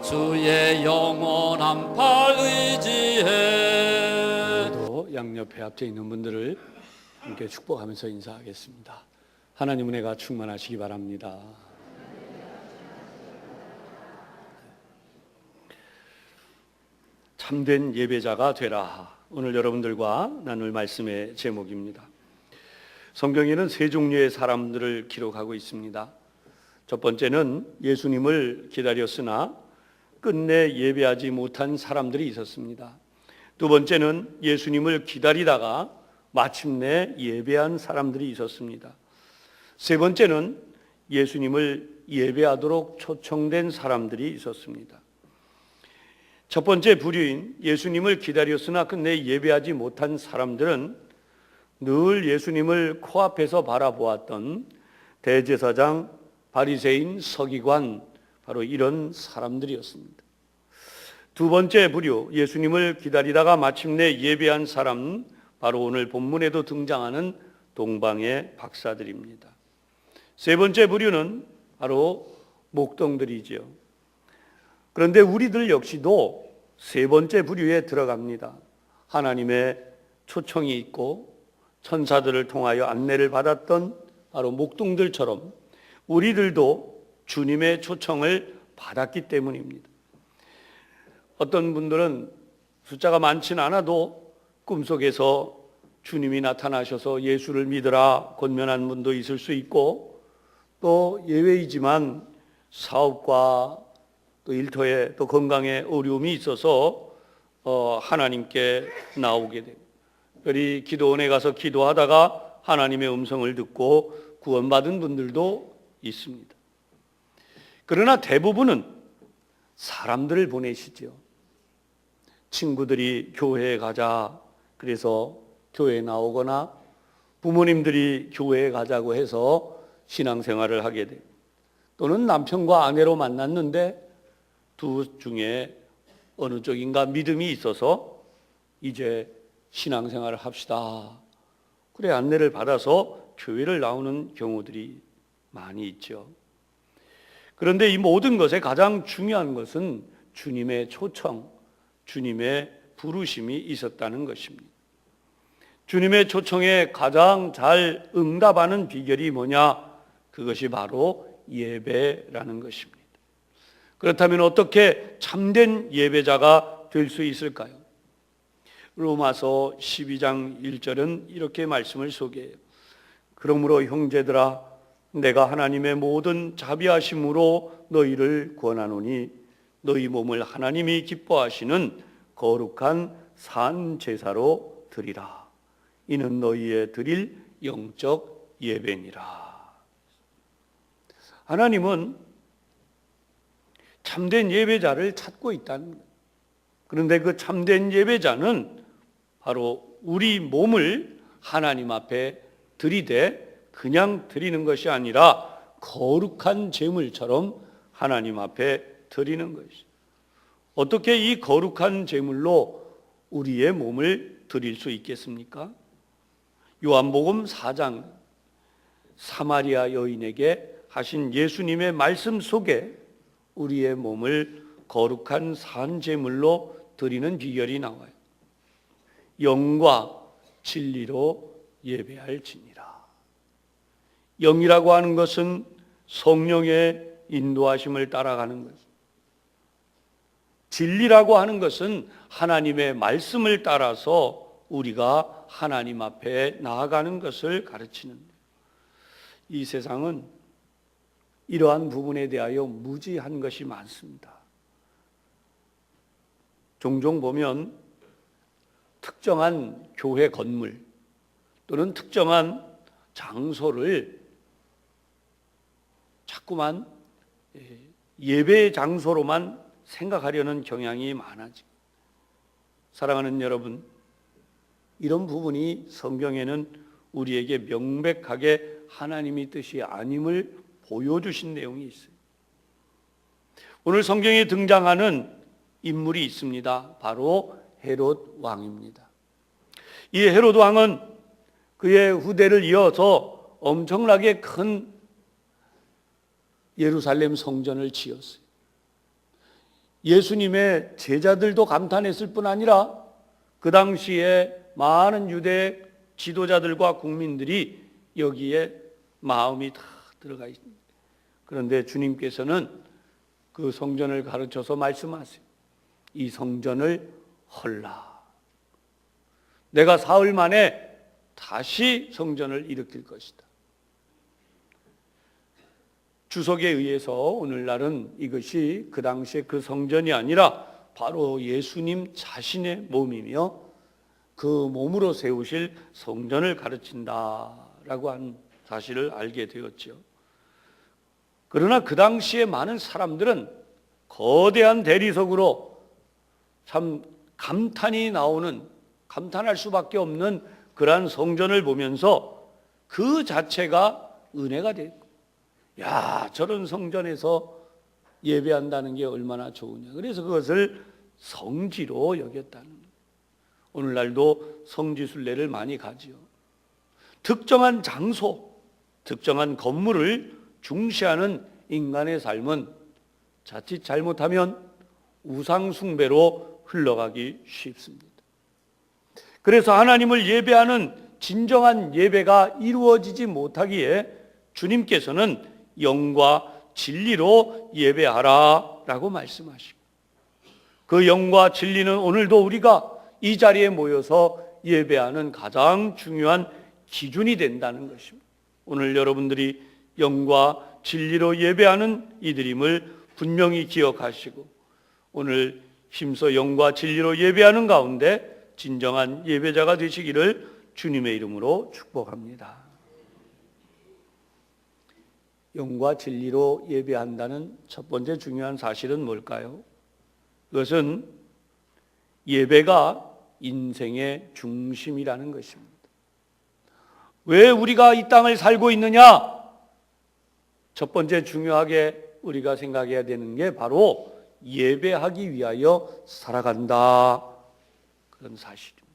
주의 영원한 팔 의지해. 또 양옆에 앞에 있는 분들을 함께 축복하면서 인사하겠습니다. 하나님 은혜가 충만하시기 바랍니다. 참된 예배자가 되라. 오늘 여러분들과 나눌 말씀의 제목입니다. 성경에는 세 종류의 사람들을 기록하고 있습니다. 첫 번째는 예수님을 기다렸으나 끝내 예배하지 못한 사람들이 있었습니다. 두 번째는 예수님을 기다리다가 마침내 예배한 사람들이 있었습니다. 세 번째는 예수님을 예배하도록 초청된 사람들이 있었습니다. 첫 번째 부류인 예수님을 기다렸으나 끝내 예배하지 못한 사람들은 늘 예수님을 코앞에서 바라보았던 대제사장, 바리새인, 서기관, 바로 이런 사람들이었습니다. 두 번째 부류, 예수님을 기다리다가 마침내 예배한 사람은 바로 오늘 본문에도 등장하는 동방의 박사들입니다. 세 번째 부류는 바로 목동들이지요. 그런데 우리들 역시도 세 번째 부류에 들어갑니다. 하나님의 초청이 있고 천사들을 통하여 안내를 받았던 바로 목동들처럼 우리들도 주님의 초청을 받았기 때문입니다. 어떤 분들은 숫자가 많지는 않아도 꿈속에서 주님이 나타나셔서 예수를 믿으라 권면한 분도 있을 수 있고, 또 예외이지만 사업과 또 일터에 또 건강에 어려움이 있어서 하나님께 나오게 됩니다. 특별히 기도원에 가서 기도하다가 하나님의 음성을 듣고 구원받은 분들도 있습니다. 그러나 대부분은 사람들을 보내시죠. 친구들이 교회에 가자 그래서 교회에 나오거나 부모님들이 교회에 가자고 해서 신앙생활을 하게 됩니다. 또는 남편과 아내로 만났는데 두 중에 어느 쪽인가 믿음이 있어서 이제 신앙생활을 합시다. 그래 안내를 받아서 교회를 나오는 경우들이 많이 있죠. 그런데 이 모든 것에 가장 중요한 것은 주님의 초청, 주님의 부르심이 있었다는 것입니다. 주님의 초청에 가장 잘 응답하는 비결이 뭐냐? 그것이 바로 예배라는 것입니다. 그렇다면 어떻게 참된 예배자가 될 수 있을까요? 로마서 12장 1절은 이렇게 말씀을 소개해요. 그러므로 형제들아 내가 하나님의 모든 자비하심으로 너희를 권하노니 너희 몸을 하나님이 기뻐하시는 거룩한 산 제사로 드리라. 이는 너희의 드릴 영적 예배니라. 하나님은 참된 예배자를 찾고 있다는 거예요. 그런데 그 참된 예배자는 바로 우리 몸을 하나님 앞에 드리되 그냥 드리는 것이 아니라 거룩한 제물처럼 하나님 앞에 드리는 것이죠. 어떻게 이 거룩한 제물로 우리의 몸을 드릴 수 있겠습니까? 요한복음 4장 사마리아 여인에게 하신 예수님의 말씀 속에 우리의 몸을 거룩한 산 제물로 드리는 비결이 나와요. 영과 진리로 예배할지니라. 영이라고 하는 것은 성령의 인도하심을 따라가는 것. 진리라고 하는 것은 하나님의 말씀을 따라서 우리가 하나님 앞에 나아가는 것을 가르치는 거예요. 이 세상은 이러한 부분에 대하여 무지한 것이 많습니다. 종종 보면 특정한 교회 건물 또는 특정한 장소를 자꾸만 예배 장소로만 생각하려는 경향이 많아지고, 사랑하는 여러분, 이런 부분이 성경에는 우리에게 명백하게 하나님의 뜻이 아님을 보여주신 내용이 있어요. 오늘 성경에 등장하는 인물이 있습니다. 바로 헤롯 왕입니다. 이 헤롯 왕은 그의 후대를 이어서 엄청나게 큰 예루살렘 성전을 지었어요. 예수님의 제자들도 감탄했을 뿐 아니라 그 당시에 많은 유대 지도자들과 국민들이 여기에 마음이 다 들어가 있습니다. 그런데 주님께서는 그 성전을 가르쳐서 말씀하세요. 이 성전을 헐라. 내가 사흘 만에 다시 성전을 일으킬 것이다. 주석에 의해서 오늘날은 이것이 그 당시에 그 성전이 아니라 바로 예수님 자신의 몸이며 그 몸으로 세우실 성전을 가르친다라고 한 사실을 알게 되었죠. 그러나 그 당시에 많은 사람들은 거대한 대리석으로 참 감탄할 수밖에 없는 그러한 성전을 보면서 그 자체가 은혜가 됐고, 야, 저런 성전에서 예배한다는 게 얼마나 좋으냐. 그래서 그것을 성지로 여겼다는 거예요. 오늘날도 성지순례를 많이 가지요. 특정한 장소, 특정한 건물을 중시하는 인간의 삶은 자칫 잘못하면 우상숭배로 흘러가기 쉽습니다. 그래서 하나님을 예배하는 진정한 예배가 이루어지지 못하기에 주님께서는 영과 진리로 예배하라 라고 말씀하시고, 그 영과 진리는 오늘도 우리가 이 자리에 모여서 예배하는 가장 중요한 기준이 된다는 것입니다. 오늘 여러분들이 영과 진리로 예배하는 이들임을 분명히 기억하시고, 오늘 힘써 영과 진리로 예배하는 가운데 진정한 예배자가 되시기를 주님의 이름으로 축복합니다. 영과 진리로 예배한다는 첫 번째 중요한 사실은 뭘까요? 그것은 예배가 인생의 중심이라는 것입니다. 왜 우리가 이 땅을 살고 있느냐? 첫 번째 중요하게 우리가 생각해야 되는 게 바로 예배하기 위하여 살아간다, 그런 사실입니다.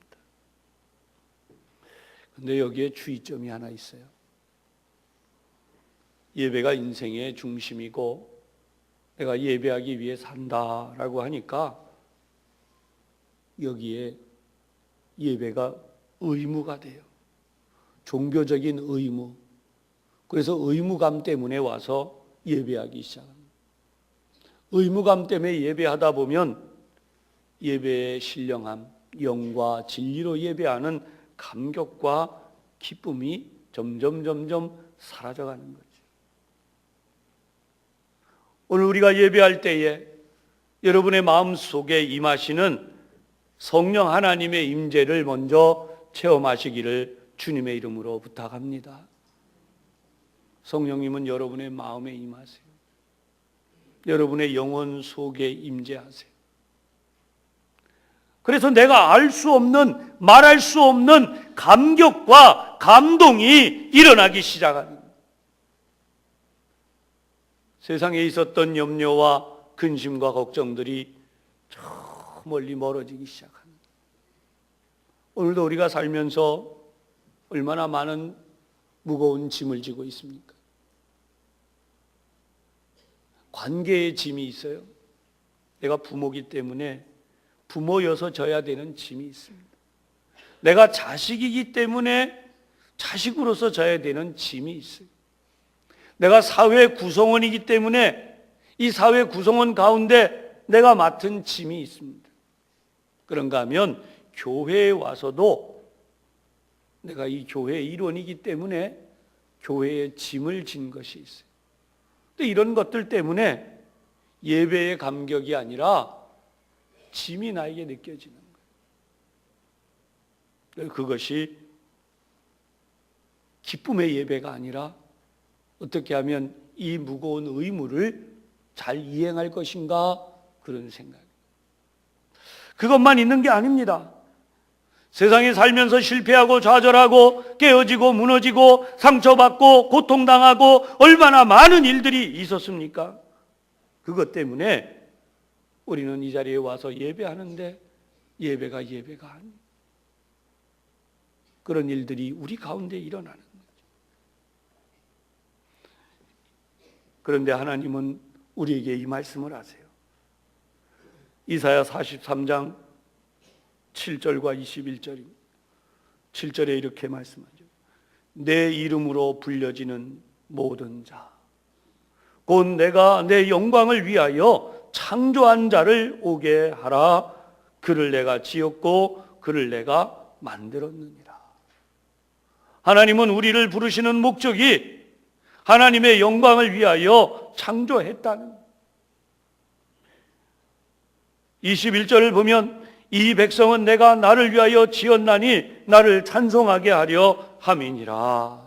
그런데 여기에 주의점이 하나 있어요. 예배가 인생의 중심이고 내가 예배하기 위해 산다라고 하니까 여기에 예배가 의무가 돼요. 종교적인 의무. 그래서 의무감 때문에 와서 예배하기 시작합니다. 의무감 때문에 예배하다 보면 예배의 신령함, 영과 진리로 예배하는 감격과 기쁨이 점점 사라져가는 거죠. 오늘 우리가 예배할 때에 여러분의 마음 속에 임하시는 성령 하나님의 임재를 먼저 체험하시기를 주님의 이름으로 부탁합니다. 성령님은 여러분의 마음에 임하세요. 여러분의 영혼 속에 임재하세요. 그래서 내가 알 수 없는, 말할 수 없는 감격과 감동이 일어나기 시작합니다. 세상에 있었던 염려와 근심과 걱정들이 저 멀리 멀어지기 시작합니다. 오늘도 우리가 살면서 얼마나 많은 무거운 짐을 지고 있습니까? 관계의 짐이 있어요. 내가 부모이기 때문에 부모여서 져야 되는 짐이 있습니다. 내가 자식이기 때문에 자식으로서 져야 되는 짐이 있어요. 내가 사회 구성원이기 때문에 이 사회 구성원 가운데 내가 맡은 짐이 있습니다. 그런가 하면 교회에 와서도 내가 이 교회의 일원이기 때문에 교회에 짐을 진 것이 있어요. 근데 이런 것들 때문에 예배의 감격이 아니라 짐이 나에게 느껴지는 거예요. 그것이 기쁨의 예배가 아니라 어떻게 하면 이 무거운 의무를 잘 이행할 것인가, 그런 생각. 그것만 있는 게 아닙니다. 세상에 살면서 실패하고 좌절하고 깨어지고 무너지고 상처받고 고통당하고 얼마나 많은 일들이 있었습니까? 그것 때문에 우리는 이 자리에 와서 예배하는데 예배가 아니에요. 그런 일들이 우리 가운데 일어나는 거죠. 그런데 하나님은 우리에게 이 말씀을 하세요. 이사야 43장 7절과 21절입니다. 7절에 이렇게 말씀하죠. 내 이름으로 불려지는 모든 자, 곧 내가 내 영광을 위하여 창조한 자를 오게 하라. 그를 내가 지었고 그를 내가 만들었느니라. 하나님은 우리를 부르시는 목적이 하나님의 영광을 위하여 창조했다는 21절을 보면 이 백성은 내가 나를 위하여 지었나니 나를 찬송하게 하려 함이니라.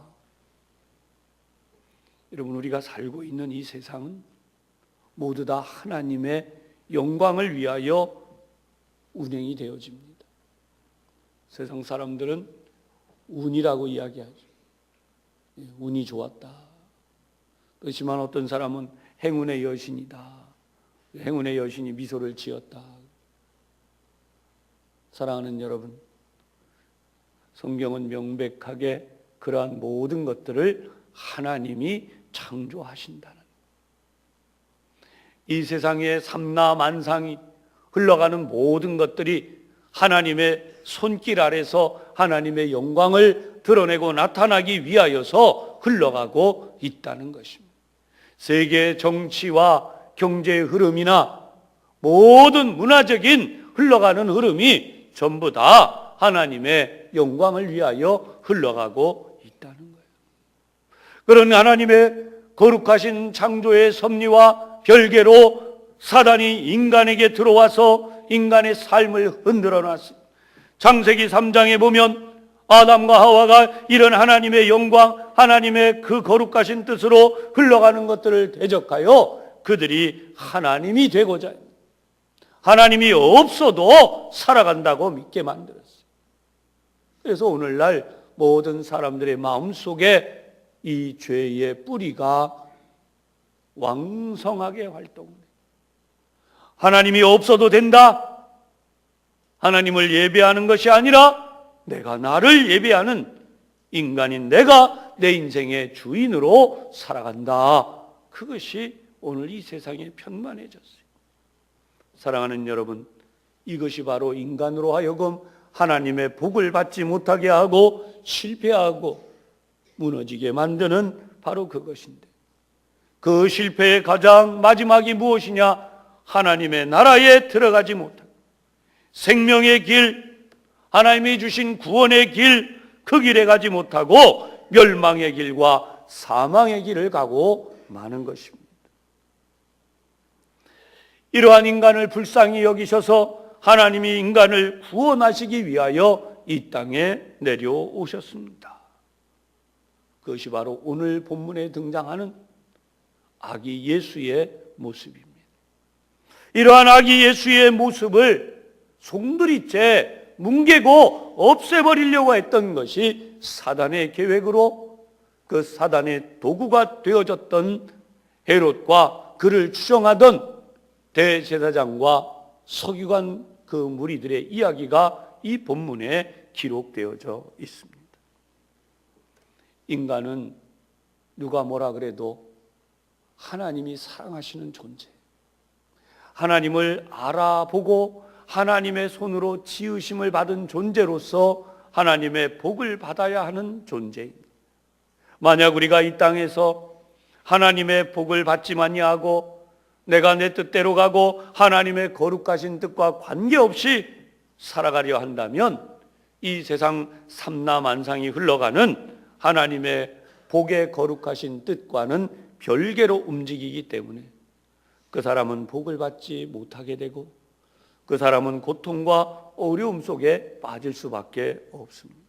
여러분, 우리가 살고 있는 이 세상은 모두 다 하나님의 영광을 위하여 운행이 되어집니다. 세상 사람들은 운이라고 이야기하죠. 운이 좋았다. 그렇지만 어떤 사람은 행운의 여신이다. 행운의 여신이 미소를 지었다. 사랑하는 여러분, 성경은 명백하게 그러한 모든 것들을 하나님이 창조하신다는, 이 세상의 삼라만상이 흘러가는 모든 것들이 하나님의 손길 아래서 하나님의 영광을 드러내고 나타나기 위하여서 흘러가고 있다는 것입니다. 세계 정치와 경제의 흐름이나 모든 문화적인 흘러가는 흐름이 전부 다 하나님의 영광을 위하여 흘러가고 있다는 거예요. 그런 하나님의 거룩하신 창조의 섭리와 별개로 사단이 인간에게 들어와서 인간의 삶을 흔들어 놨습니다. 창세기 3장에 보면 아담과 하와가 이런 하나님의 영광, 하나님의 그 거룩하신 뜻으로 흘러가는 것들을 대적하여 그들이 하나님이 되고자 합니다. 하나님이 없어도 살아간다고 믿게 만들었어요. 그래서 오늘날 모든 사람들의 마음속에 이 죄의 뿌리가 왕성하게 활동합니다. 하나님이 없어도 된다. 하나님을 예배하는 것이 아니라 내가 나를 예배하는 인간인 내가 내 인생의 주인으로 살아간다. 그것이 오늘 이 세상에 편만해졌어요. 사랑하는 여러분, 이것이 바로 인간으로 하여금 하나님의 복을 받지 못하게 하고 실패하고 무너지게 만드는 바로 그것인데, 그 실패의 가장 마지막이 무엇이냐? 하나님의 나라에 들어가지 못하고 생명의 길, 하나님이 주신 구원의 길, 그 길에 가지 못하고 멸망의 길과 사망의 길을 가고 마는 것입니다. 이러한 인간을 불쌍히 여기셔서 하나님이 인간을 구원하시기 위하여 이 땅에 내려오셨습니다. 그것이 바로 오늘 본문에 등장하는 아기 예수의 모습입니다. 이러한 아기 예수의 모습을 송두리째 뭉개고 없애버리려고 했던 것이 사단의 계획으로, 그 사단의 도구가 되어졌던 헤롯과 그를 추종하던 대제사장과 서기관 그 무리들의 이야기가 이 본문에 기록되어져 있습니다. 인간은 누가 뭐라 그래도 하나님이 사랑하시는 존재, 하나님을 알아보고 하나님의 손으로 지으심을 받은 존재로서 하나님의 복을 받아야 하는 존재입니다. 만약 우리가 이 땅에서 하나님의 복을 받지 아니하고 내가 내 뜻대로 가고 하나님의 거룩하신 뜻과 관계없이 살아가려 한다면 이 세상 삼라만상이 흘러가는 하나님의 복의 거룩하신 뜻과는 별개로 움직이기 때문에 그 사람은 복을 받지 못하게 되고 그 사람은 고통과 어려움 속에 빠질 수밖에 없습니다.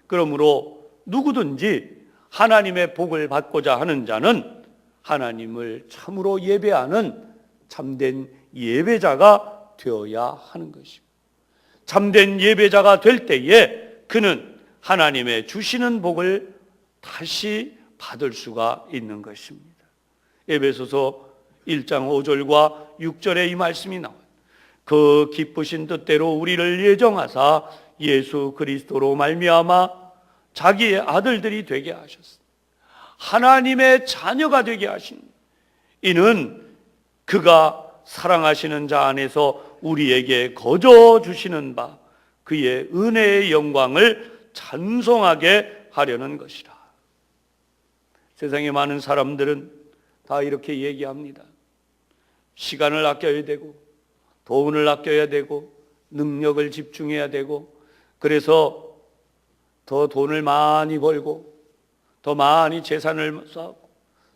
그러므로 누구든지 하나님의 복을 받고자 하는 자는 하나님을 참으로 예배하는 참된 예배자가 되어야 하는 것입니다. 참된 예배자가 될 때에 그는 하나님의 주시는 복을 다시 받을 수가 있는 것입니다. 에베소서 1장 5절과 6절에 이 말씀이 나와요. 그 기쁘신 뜻대로 우리를 예정하사 예수 그리스도로 말미암아 자기의 아들들이 되게 하셨습니다. 하나님의 자녀가 되게 하신, 이는 그가 사랑하시는 자 안에서 우리에게 거저 주시는 바 그의 은혜의 영광을 찬송하게 하려는 것이라. 세상에 많은 사람들은 다 이렇게 얘기합니다. 시간을 아껴야 되고 돈을 아껴야 되고 능력을 집중해야 되고 그래서 더 돈을 많이 벌고 더 많이 재산을 쌓고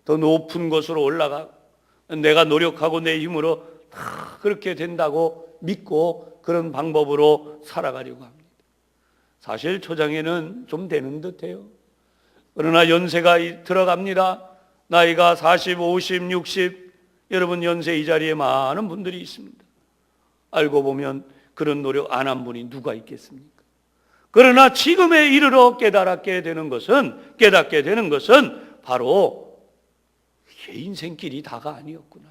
더 높은 곳으로 올라가고 내가 노력하고 내 힘으로 다 그렇게 된다고 믿고 그런 방법으로 살아가려고 합니다. 사실 초장에는 좀 되는 듯해요. 그러나 연세가 들어갑니다. 나이가 40, 50, 60 여러분 연세 이 자리에 많은 분들이 있습니다. 알고 보면 그런 노력 안 한 분이 누가 있겠습니까? 그러나 지금에 이르러 깨닫게 되는 것은 바로 내 인생길이 다가 아니었구나.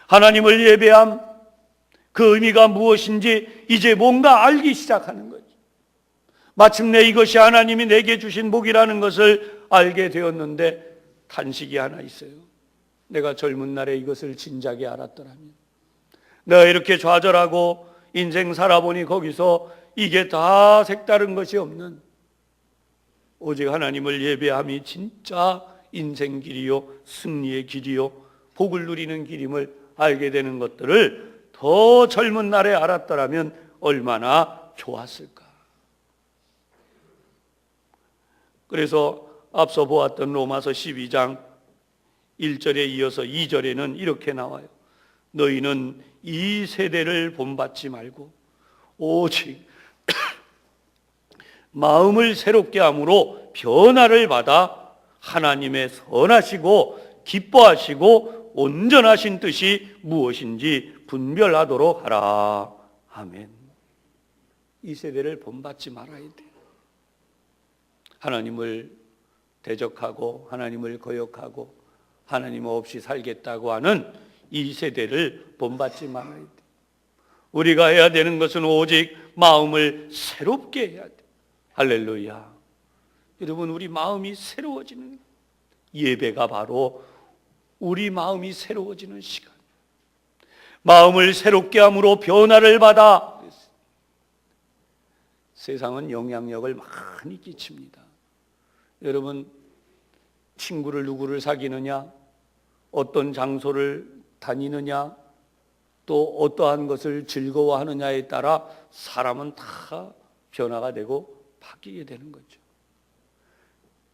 하나님을 예배함 그 의미가 무엇인지 이제 뭔가 알기 시작하는 거죠. 마침내 이것이 하나님이 내게 주신 복이라는 것을 알게 되었는데 탄식이 하나 있어요. 내가 젊은 날에 이것을 진작에 알았더라면, 내가 이렇게 좌절하고 인생 살아보니 거기서 이게 다 색다른 것이 없는 오직 하나님을 예배함이 진짜 인생 길이요 승리의 길이요 복을 누리는 길임을 알게 되는 것들을 더 젊은 날에 알았더라면 얼마나 좋았을까. 그래서 앞서 보았던 로마서 12장 1절에 이어서 2절에는 이렇게 나와요. 너희는 이 세대를 본받지 말고 오직 마음을 새롭게 함으로 변화를 받아 하나님의 선하시고 기뻐하시고 온전하신 뜻이 무엇인지 분별하도록 하라. 아멘. 이 세대를 본받지 말아야 돼요. 하나님을 대적하고 하나님을 거역하고 하나님 없이 살겠다고 하는 이 세대를 본받지 말아야 돼요. 우리가 해야 되는 것은 오직 마음을 새롭게 해야 돼요. 할렐루야. 여러분, 우리 마음이 새로워지는 예배가 바로 우리 마음이 새로워지는 시간. 마음을 새롭게 함으로 변화를 받아. 세상은 영향력을 많이 끼칩니다. 여러분, 친구를 누구를 사귀느냐, 어떤 장소를 다니느냐, 또 어떠한 것을 즐거워하느냐에 따라 사람은 다 변화가 되고 바뀌게 되는 거죠.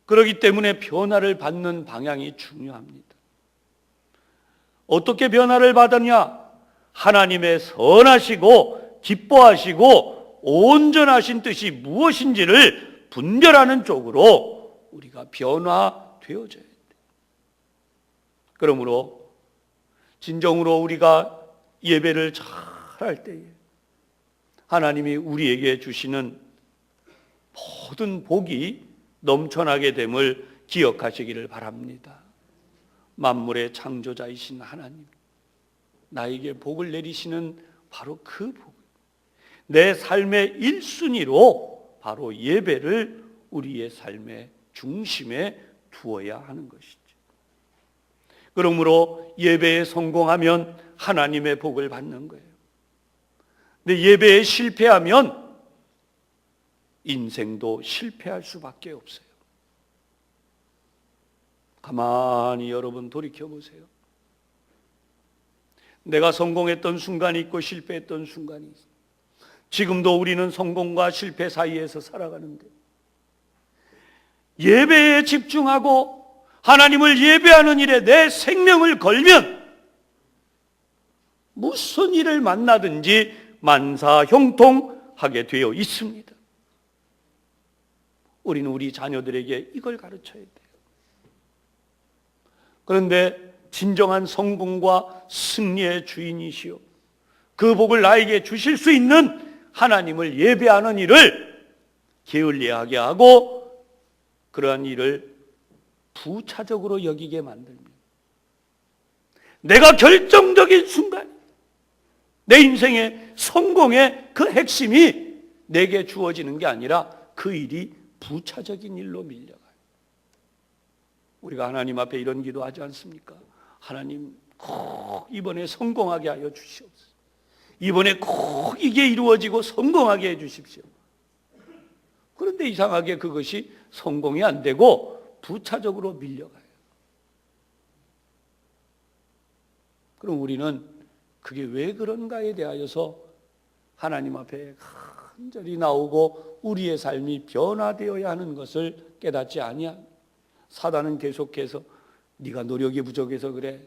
그렇기 때문에 변화를 받는 방향이 중요합니다. 어떻게 변화를 받았냐? 하나님의 선하시고 기뻐하시고 온전하신 뜻이 무엇인지를 분별하는 쪽으로 우리가 변화되어져야 돼요. 그러므로 진정으로 우리가 예배를 잘 할 때에 하나님이 우리에게 주시는 모든 복이 넘쳐나게 됨을 기억하시기를 바랍니다. 만물의 창조자이신 하나님, 나에게 복을 내리시는 바로 그 복, 내 삶의 1순위로 바로 예배를 우리의 삶의 중심에 두어야 하는 것이죠. 그러므로 예배에 성공하면 하나님의 복을 받는 거예요. 근데 예배에 실패하면 인생도 실패할 수밖에 없어요. 가만히 여러분 돌이켜보세요. 내가 성공했던 순간이 있고 실패했던 순간이 있어요. 지금도 우리는 성공과 실패 사이에서 살아가는데 예배에 집중하고 하나님을 예배하는 일에 내 생명을 걸면 무슨 일을 만나든지 만사형통하게 되어 있습니다. 우리는 우리 자녀들에게 이걸 가르쳐야 돼요. 그런데 진정한 성공과 승리의 주인이시오, 그 복을 나에게 주실 수 있는 하나님을 예배하는 일을 게을리하게 하고 그러한 일을 부차적으로 여기게 만듭니다. 내가 결정적인 순간 내 인생의 성공의 그 핵심이 내게 주어지는 게 아니라 그 일이 부차적인 일로 밀려가요. 우리가 하나님 앞에 이런 기도하지 않습니까? 하나님, 꼭 이번에 성공하게 하여 주시옵소서. 이번에 꼭 이게 이루어지고 성공하게 해 주십시오. 그런데 이상하게 그것이 성공이 안 되고 부차적으로 밀려가요. 그럼 우리는 그게 왜 그런가에 대하여서 하나님 앞에 간절히 나오고 우리의 삶이 변화되어야 하는 것을 깨닫지 아니합니다. 사단은 계속해서 네가 노력이 부족해서 그래.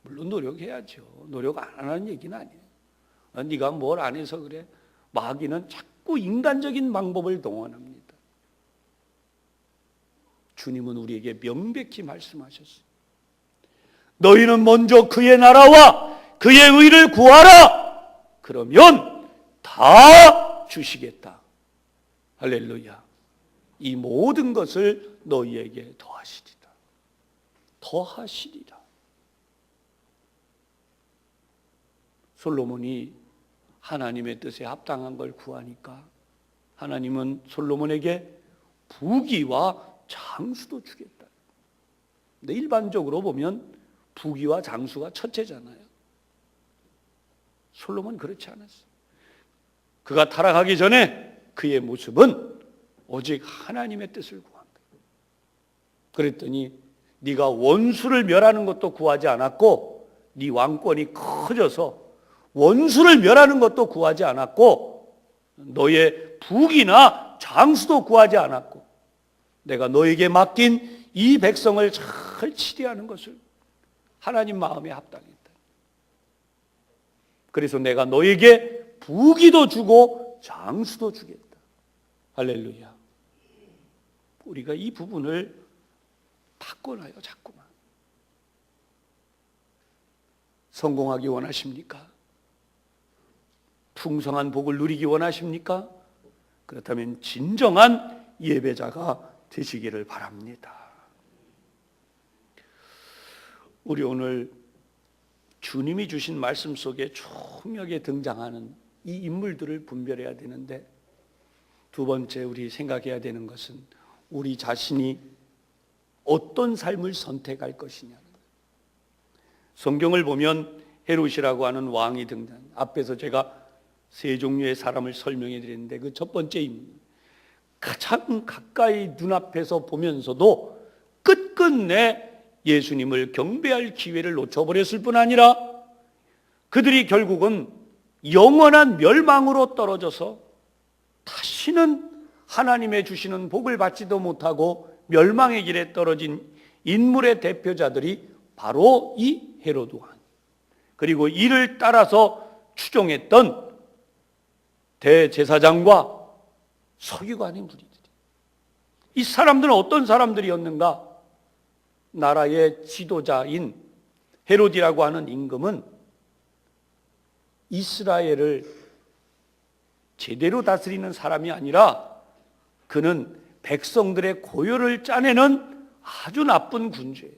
물론 노력해야죠. 노력 안 하는 얘기는 아니에요. 네가 뭘 안 해서 그래. 마귀는 자꾸 인간적인 방법을 동원합니다. 주님은 우리에게 명백히 말씀하셨어요. 너희는 먼저 그의 나라와 그의 의를 구하라. 그러면 다 주시겠다. 할렐루야. 이 모든 것을 너희에게 더하시리라. 더하시리라. 솔로몬이 하나님의 뜻에 합당한 걸 구하니까 하나님은 솔로몬에게 부귀와 장수도 주겠다. 근데 일반적으로 보면 부귀와 장수가 첫째잖아요. 솔로몬은 그렇지 않았어요. 그가 타락하기 전에 그의 모습은 오직 하나님의 뜻을 구한다. 그랬더니 네가 원수를 멸하는 것도 구하지 않았고 네 왕권이 커져서 원수를 멸하는 것도 구하지 않았고 너의 부귀나 장수도 구하지 않았고 내가 너에게 맡긴 이 백성을 잘 치리하는 것을 하나님 마음에 합당했다. 그래서 내가 너에게 부귀도 주고 장수도 주겠다. 할렐루야. 우리가 이 부분을 바꿔놔요. 자꾸만. 성공하기 원하십니까? 풍성한 복을 누리기 원하십니까? 그렇다면 진정한 예배자가 되시기를 바랍니다. 우리 오늘 주님이 주신 말씀 속에 총명하게 등장하는 이 인물들을 분별해야 되는데 두 번째 우리 생각해야 되는 것은 우리 자신이 어떤 삶을 선택할 것이냐. 성경을 보면 헤롯이라고 하는 왕이 등장. 앞에서 제가 세 종류의 사람을 설명해 드렸는데 그 첫 번째 인물, 가장 가까이 눈앞에서 보면서도 끝끝내 예수님을 경배할 기회를 놓쳐버렸을 뿐 아니라 그들이 결국은 영원한 멸망으로 떨어져서 다시는 하나님의 주시는 복을 받지도 못하고 멸망의 길에 떨어진 인물의 대표자들이 바로 이 헤로드 왕, 그리고 이를 따라서 추종했던 대제사장과 서기관의 무리들이. 이 사람들은 어떤 사람들이었는가? 나라의 지도자인 헤롯이라고 하는 임금은 이스라엘을 제대로 다스리는 사람이 아니라 그는 백성들의 고열을 짜내는 아주 나쁜 군주예요.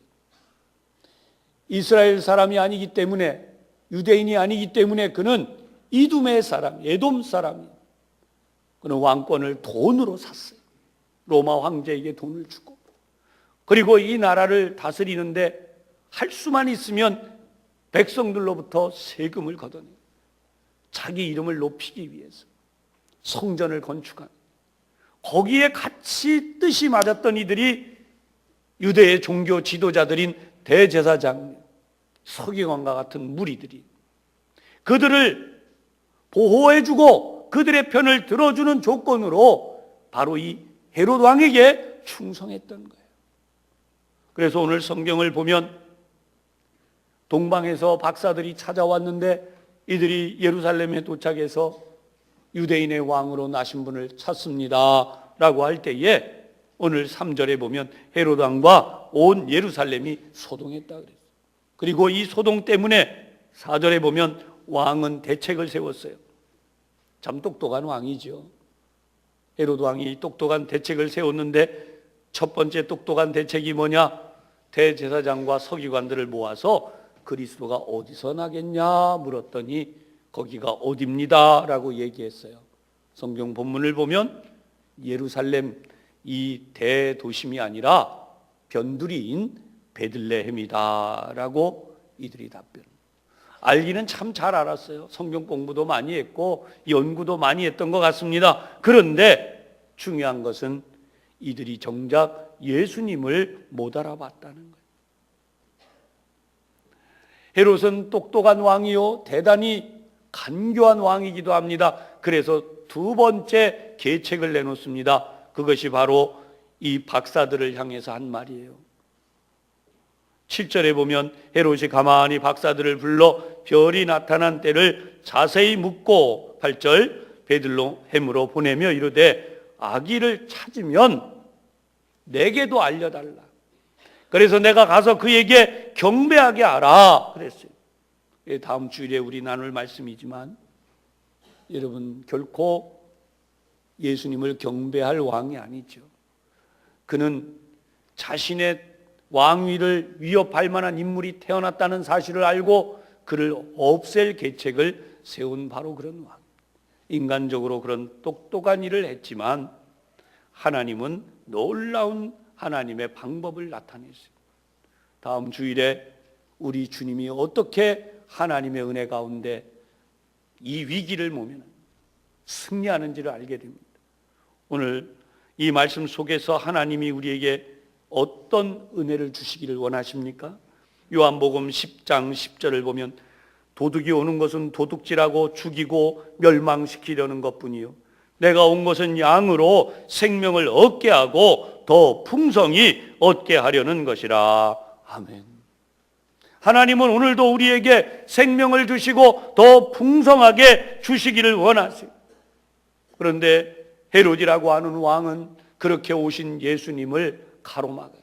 이스라엘 사람이 아니기 때문에, 유대인이 아니기 때문에 그는 이두메 사람, 에돔 사람이에요. 그는 왕권을 돈으로 샀어요. 로마 황제에게 돈을 주고. 그리고 이 나라를 다스리는데 할 수만 있으면 백성들로부터 세금을 걷어내요. 자기 이름을 높이기 위해서 성전을 건축한, 거기에 같이 뜻이 맞았던 이들이 유대의 종교 지도자들인 대제사장, 서기관과 같은 무리들이 그들을 보호해주고 그들의 편을 들어주는 조건으로 바로 이 헤롯 왕에게 충성했던 거예요. 그래서 오늘 성경을 보면 동방에서 박사들이 찾아왔는데 이들이 예루살렘에 도착해서 유대인의 왕으로 나신 분을 찾습니다 라고 할 때에 오늘 3절에 보면 헤롯 왕과 온 예루살렘이 소동했다 그랬어요. 그리고 이 소동 때문에 4절에 보면 왕은 대책을 세웠어요. 참 똑똑한 왕이죠. 헤롯 왕이 똑똑한 대책을 세웠는데 첫 번째 똑똑한 대책이 뭐냐? 대제사장과 서기관들을 모아서 그리스도가 어디서 나겠냐 물었더니 거기가 어디입니다 라고 얘기했어요. 성경 본문을 보면 예루살렘, 이 대도심이 아니라 변두리인 베들레헴이다 라고 이들이 답변. 알기는 참 잘 알았어요. 성경 공부도 많이 했고 연구도 많이 했던 것 같습니다. 그런데 중요한 것은 이들이 정작 예수님을 못 알아봤다는 거예요. 헤롯은 똑똑한 왕이요, 대단히 간교한 왕이기도 합니다. 그래서 두 번째 계책을 내놓습니다. 그것이 바로 이 박사들을 향해서 한 말이에요. 7절에 보면 헤롯이 가만히 박사들을 불러 별이 나타난 때를 자세히 묻고, 8절 베들레헴으로 보내며 이르되 아기를 찾으면 내게도 알려달라. 그래서 내가 가서 그에게 경배하게 하라 그랬어요. 다음 주일에 우리 나눌 말씀이지만 여러분, 결코 예수님을 경배할 왕이 아니죠. 그는 자신의 왕위를 위협할 만한 인물이 태어났다는 사실을 알고 그를 없앨 계책을 세운 바로 그런 왕. 인간적으로 그런 똑똑한 일을 했지만 하나님은 놀라운 하나님의 방법을 나타냈어요. 다음 주일에 우리 주님이 어떻게 하나님의 은혜 가운데 이 위기를 모면 승리하는지를 알게 됩니다. 오늘 이 말씀 속에서 하나님이 우리에게 어떤 은혜를 주시기를 원하십니까? 요한복음 10장 10절을 보면 도둑이 오는 것은 도둑질하고 죽이고 멸망시키려는 것뿐이요 내가 온 것은 양으로 생명을 얻게 하고 더 풍성히 얻게 하려는 것이라. 아멘. 하나님은 오늘도 우리에게 생명을 주시고 더 풍성하게 주시기를 원하세요. 그런데 헤롯이라고 하는 왕은 그렇게 오신 예수님을 가로막아요.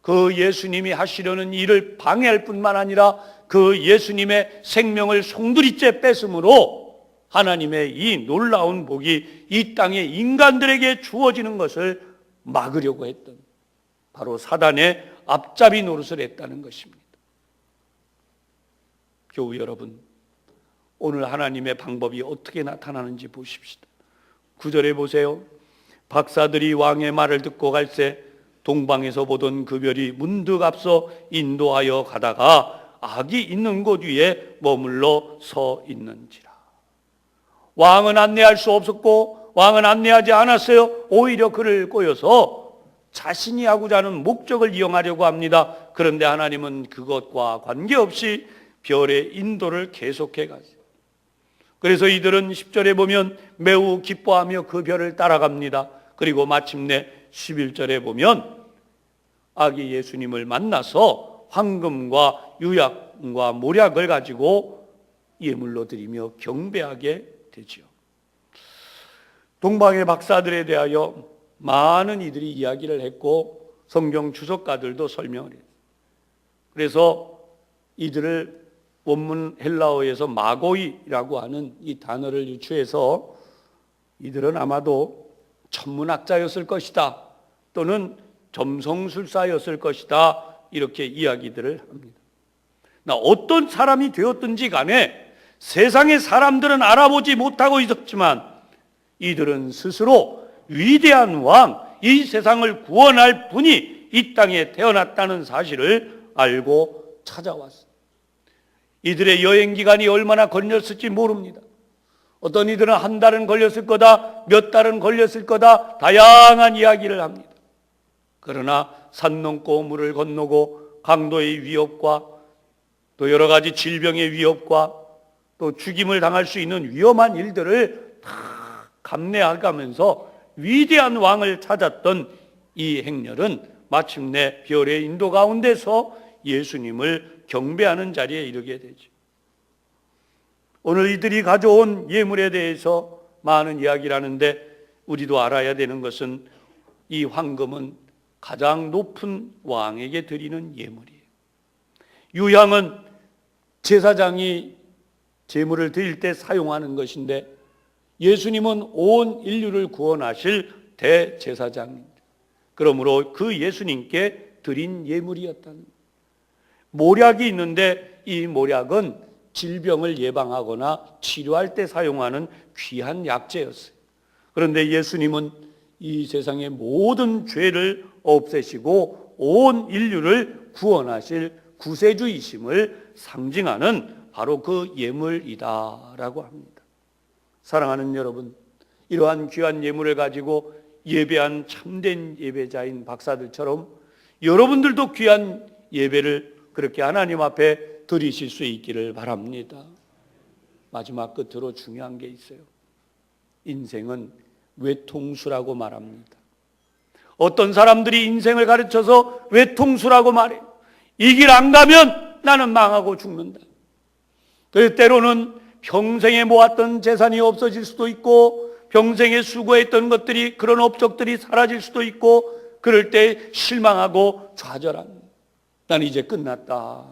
그 예수님이 하시려는 일을 방해할 뿐만 아니라 그 예수님의 생명을 송두리째 뺏음으로 하나님의 이 놀라운 복이 이 땅의 인간들에게 주어지는 것을 막으려고 했던 바로 사단의 앞잡이 노릇을 했다는 것입니다. 교우 여러분, 오늘 하나님의 방법이 어떻게 나타나는지 보십시다. 9절에 보세요. 박사들이 왕의 말을 듣고 갈새 동방에서 보던 그 별이 문득 앞서 인도하여 가다가 악이 있는 곳 위에 머물러 서 있는지라. 왕은 안내할 수 없었고 왕은 안내하지 않았어요. 오히려 그를 꼬여서 자신이 하고자 하는 목적을 이용하려고 합니다. 그런데 하나님은 그것과 관계없이 별의 인도를 계속해 가세요. 그래서 이들은 10절에 보면 매우 기뻐하며 그 별을 따라갑니다. 그리고 마침내 11절에 보면 아기 예수님을 만나서 황금과 유약과 모략을 가지고 예물로 드리며 경배하게 되죠. 동방의 박사들에 대하여 많은 이들이 이야기를 했고 성경 주석가들도 설명을 해요. 그래서 이들을 원문 헬라어에서 마고이라고 하는 이 단어를 유추해서 이들은 아마도 천문학자였을 것이다 또는 점성술사였을 것이다 이렇게 이야기들을 합니다. 어떤 사람이 되었든지 간에 세상의 사람들은 알아보지 못하고 있었지만 이들은 스스로 위대한 왕, 이 세상을 구원할 분이 이 땅에 태어났다는 사실을 알고 찾아왔습니다. 이들의 여행 기간이 얼마나 걸렸을지 모릅니다. 어떤 이들은 한 달은 걸렸을 거다, 몇 달은 걸렸을 거다, 다양한 이야기를 합니다. 그러나 산 넘고 물을 건너고 강도의 위협과 또 여러 가지 질병의 위협과 또 죽임을 당할 수 있는 위험한 일들을 다 감내해가면서 위대한 왕을 찾았던 이 행렬은 마침내 별의 인도 가운데서 예수님을 경배하는 자리에 이르게 되죠. 오늘 이들이 가져온 예물에 대해서 많은 이야기를 하는데 우리도 알아야 되는 것은 이 황금은 가장 높은 왕에게 드리는 예물이에요. 유향은 제사장이 제물을 드릴 때 사용하는 것인데 예수님은 온 인류를 구원하실 대제사장입니다. 그러므로 그 예수님께 드린 예물이었다는 거예요. 모략이 있는데 이 모략은 질병을 예방하거나 치료할 때 사용하는 귀한 약재였어요. 그런데 예수님은 이 세상의 모든 죄를 없애시고 온 인류를 구원하실 구세주이심을 상징하는 바로 그 예물이다라고 합니다. 사랑하는 여러분, 이러한 귀한 예물을 가지고 예배한 참된 예배자인 박사들처럼 여러분들도 귀한 예배를 그렇게 하나님 앞에 드리실 수 있기를 바랍니다. 마지막 끝으로 중요한 게 있어요. 인생은 외통수라고 말합니다. 어떤 사람들이 인생을 가르쳐서 외통수라고 말해요. 이 길 안 가면 나는 망하고 죽는다. 때로는 평생에 모았던 재산이 없어질 수도 있고 평생에 수고했던 것들이, 그런 업적들이 사라질 수도 있고, 그럴 때 실망하고 좌절합니다. 난 이제 끝났다.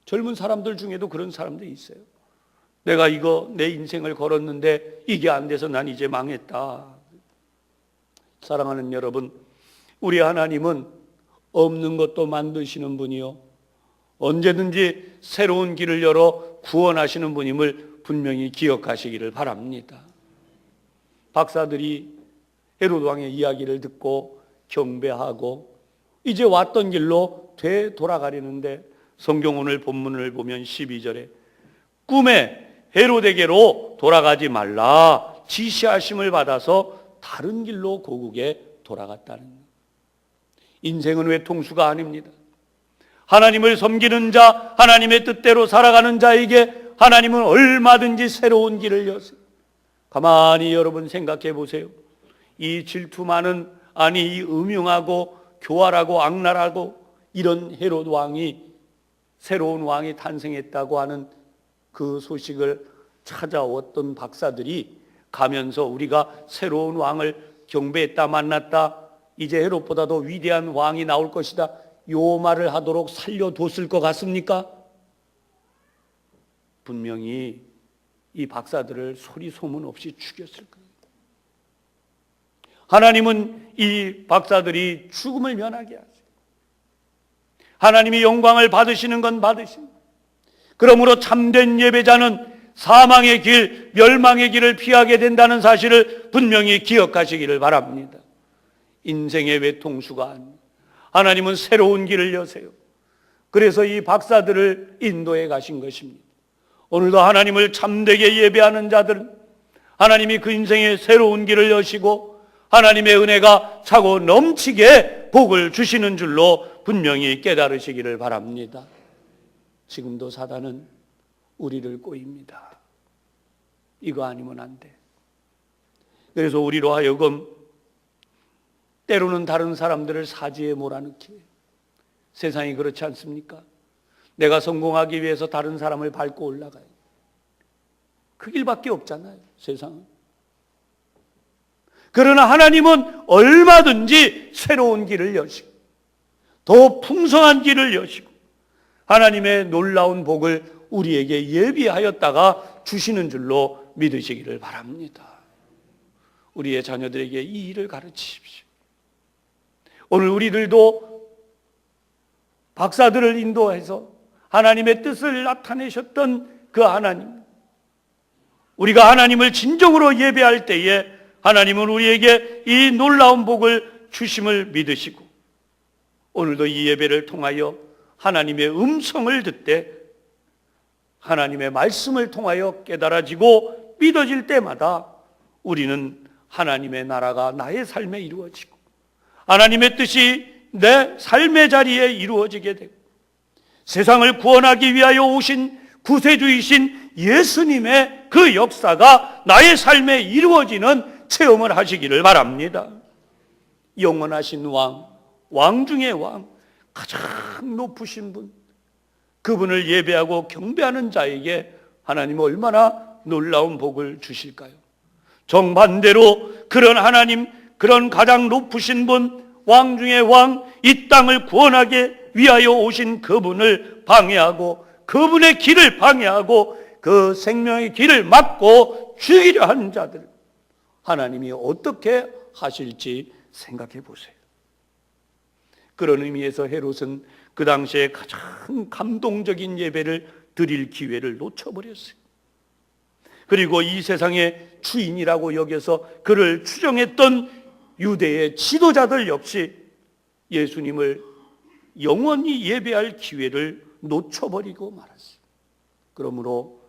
젊은 사람들 중에도 그런 사람들이 있어요. 내가 내 인생을 걸었는데 이게 안 돼서 난 이제 망했다. 사랑하는 여러분, 우리 하나님은 없는 것도 만드시는 분이요, 언제든지 새로운 길을 열어 구원하시는 분임을 분명히 기억하시기를 바랍니다. 박사들이 헤롯 왕의 이야기를 듣고 경배하고 이제 왔던 길로 되돌아가려는데, 성경 오늘 본문을 보면 12절에 꿈에 헤롯에게로 돌아가지 말라 지시하심을 받아서 다른 길로 고국에 돌아갔다는 거예요. 인생은 외통수가 아닙니다. 하나님을 섬기는 자, 하나님의 뜻대로 살아가는 자에게 하나님은 얼마든지 새로운 길을 여세요. 가만히 여러분 생각해 보세요. 이 질투 많은, 아니 이 음흉하고 교활하고 악랄하고 이런 헤롯 왕이, 새로운 왕이 탄생했다고 하는 그 소식을 찾아왔던 박사들이 가면서 우리가 새로운 왕을 경배했다, 만났다, 이제 헤롯보다도 위대한 왕이 나올 것이다, 요 말을 하도록 살려뒀을 것 같습니까? 분명히 이 박사들을 소리 소문 없이 죽였을 거예요. 하나님은 이 박사들이 죽음을 면하게 하세요. 하나님이 영광을 받으시는 건 받으십니다. 그러므로 참된 예배자는 사망의 길, 멸망의 길을 피하게 된다는 사실을 분명히 기억하시기를 바랍니다. 인생의 외통수가 아닙니다. 하나님은 새로운 길을 여세요. 그래서 이 박사들을 인도해 가신 것입니다. 오늘도 하나님을 참되게 예배하는 자들은 하나님이 그 인생에 새로운 길을 여시고 하나님의 은혜가 차고 넘치게 복을 주시는 줄로 분명히 깨달으시기를 바랍니다. 지금도 사단은 우리를 꼬입니다. 이거 아니면 안 돼. 그래서 우리로 하여금 때로는 다른 사람들을 사지에 몰아넣기 해요. 세상이 그렇지 않습니까? 내가 성공하기 위해서 다른 사람을 밟고 올라가요. 그 길밖에 없잖아요, 세상은. 그러나 하나님은 얼마든지 새로운 길을 여시고 더 풍성한 길을 여시고 하나님의 놀라운 복을 우리에게 예비하였다가 주시는 줄로 믿으시기를 바랍니다. 우리의 자녀들에게 이 일을 가르치십시오. 오늘 우리들도 박사들을 인도해서 하나님의 뜻을 나타내셨던 그 하나님, 우리가 하나님을 진정으로 예배할 때에 하나님은 우리에게 이 놀라운 복을 주심을 믿으시고 오늘도 이 예배를 통하여 하나님의 음성을 듣되 하나님의 말씀을 통하여 깨달아지고 믿어질 때마다 우리는 하나님의 나라가 나의 삶에 이루어지고 하나님의 뜻이 내 삶의 자리에 이루어지게 되고 세상을 구원하기 위하여 오신 구세주이신 예수님의 그 역사가 나의 삶에 이루어지는 체험을 하시기를 바랍니다. 영원하신 왕, 왕 중의 왕, 가장 높으신 분, 그분을 예배하고 경배하는 자에게 하나님은 얼마나 놀라운 복을 주실까요? 정반대로 그런 하나님, 그런 가장 높으신 분, 왕 중의 왕, 이 땅을 구원하게 위하여 오신 그분을 방해하고 그분의 길을 방해하고 그 생명의 길을 막고 죽이려 하는 자들, 하나님이 어떻게 하실지 생각해 보세요. 그런 의미에서 헤롯은 그 당시에 가장 감동적인 예배를 드릴 기회를 놓쳐버렸어요. 그리고 이 세상의 주인이라고 여겨서 그를 추종했던 유대의 지도자들 역시 예수님을 영원히 예배할 기회를 놓쳐버리고 말았어요. 그러므로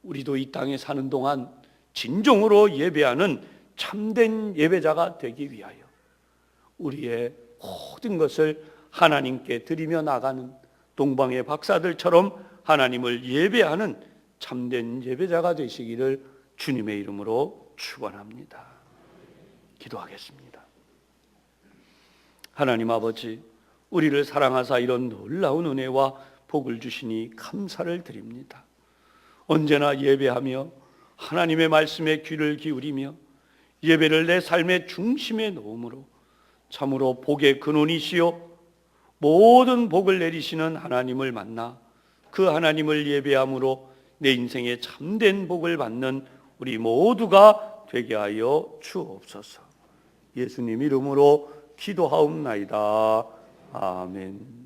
우리도 이 땅에 사는 동안 진정으로 예배하는 참된 예배자가 되기 위하여 우리의 모든 것을 하나님께 드리며 나가는 동방의 박사들처럼 하나님을 예배하는 참된 예배자가 되시기를 주님의 이름으로 축원합니다. 기도하겠습니다. 하나님 아버지, 우리를 사랑하사 이런 놀라운 은혜와 복을 주시니 감사를 드립니다. 언제나 예배하며 하나님의 말씀에 귀를 기울이며 예배를 내 삶의 중심에 놓음으로 참으로 복의 근원이시요 모든 복을 내리시는 하나님을 만나 그 하나님을 예배함으로 내 인생에 참된 복을 받는 우리 모두가 되게 하여 주옵소서. 예수님 이름으로 기도하옵나이다. 아멘.